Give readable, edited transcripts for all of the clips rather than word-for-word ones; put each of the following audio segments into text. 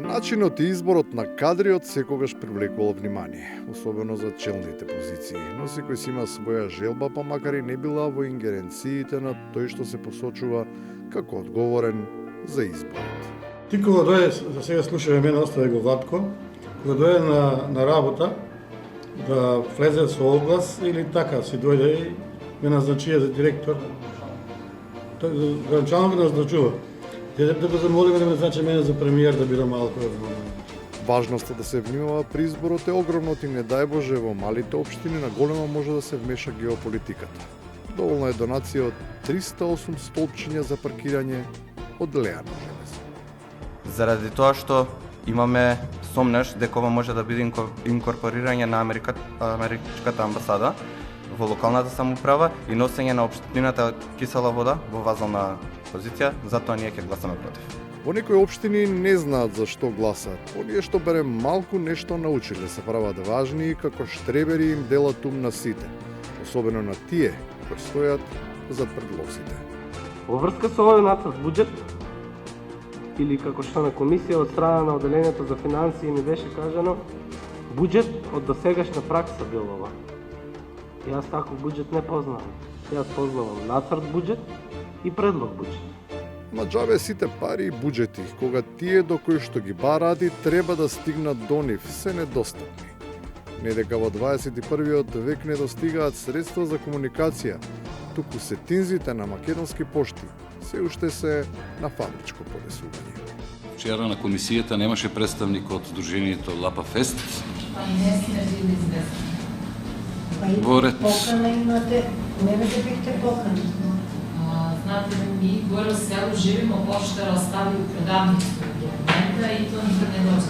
Начинот и изборот на кадри од секогаш привлекувал внимание, особено за челните позиции, но секој си има своја желба, па макар и не била во ингеренциите на тој што се посочува како одговорен за изборот. Ти кога дојде, за сега слушаме мене, остави го Владко, кога дојде на работа, да влезе со оглас или така си дојде и ме назначија за директор. Гранчанов го назначува. Да го замолиме да ме назначи мене за премиер да биде малку одговорен. Важноста да се внимава при изборот е огромно и не дај Боже во малите општини на големо може да се вмеша геополитиката. Доволна е донација од 308 столпчиња за паркирање од леано железо. Заради тоа што имаме сомнеш дека ова може да биде инкорпорирање на американската амбасада во локалната самоуправа и носење на општината кисела вода во вазална позиција, затоа ние ќе гласаме против. Во некои општини не знаат за што гласаат. Оние што барем малку нешто научиле се прават важни и како штребери им делат ум на сите, особено на тие кои стојат зад предлозите. Во врска со овој нацрт буџет или како што на комисија од страна на одделението за финансии ми беше кажано, буџет од досегашна пракса бил ова. Јас таков буџет не познавам. Јас познавам нацрт буџет и предлог буџет. Ма џабе сите пари и буџети, кога тие до кои што ги бараат и треба да стигнат до нив, се недостапни. Не дека во 21. век не достигаат средства за комуникација, туку сетинзите на македонски пошти се уште се на фабричко подесување. Вчера на комисијата немаше представник од Сдруженијето Лапа Фест. Па и не сме били известни. Па и покана имате, не ве да бихте покани. Знате, ми горе во село живимо, поштар остави продавници во момента и тоа не дојде до нас.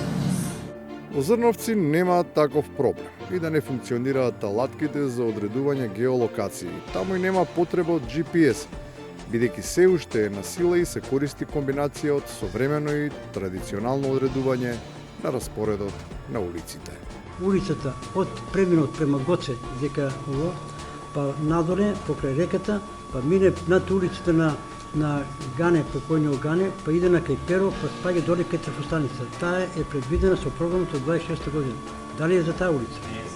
Во Зрновци немаат таков проблем и да не функционираат алатките за одредување геолокации. Таму и нема потреба од GPS, бидејќи се уште е на сила и се користи комбинација од современо и традиционално одредување на распоредот на улиците. Улицата од преминот према Гоце, дека ово, па надоле покрај реката, па мине над улицата на Гане, покојниот Гане, па иде на кај Перо, па спаѓа доле кај трафостаница. Таа е предвидена со програмот од 26 година. Дали е за таа улица? Не е.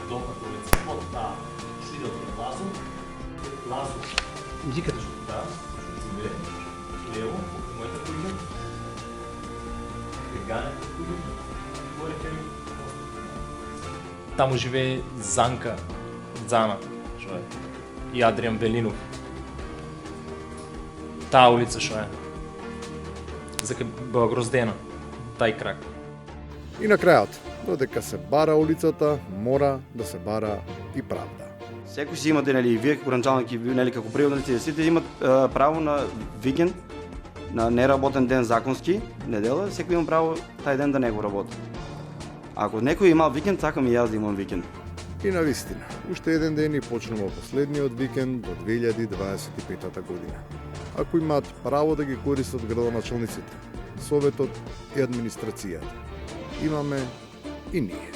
Долгата улица од таа слидот на Лазо. Зиката. Да, лево, покрај мојата куќа. Кај Гане, горе кај таму живее Занка Зана, што е, и Адриан Велинов. Таа улица што е, за кај Белогроздена, тај крак. И на крајот, додека се бара улицата, мора да се бара и правда. Секој си имате, нели, вие како гранчанки, нели, како приватници, сите имат право на викенд, на неработен ден законски, недела, секој има право тај ден да не го работи. Ако некој имал викенд, сакам и јас да имам викенд. И на вистина, уште еден ден и почнува последниот викенд до 2025 година. Ако имаат право да ги користат градоначалниците, советот и администрацијата, имаме и ние.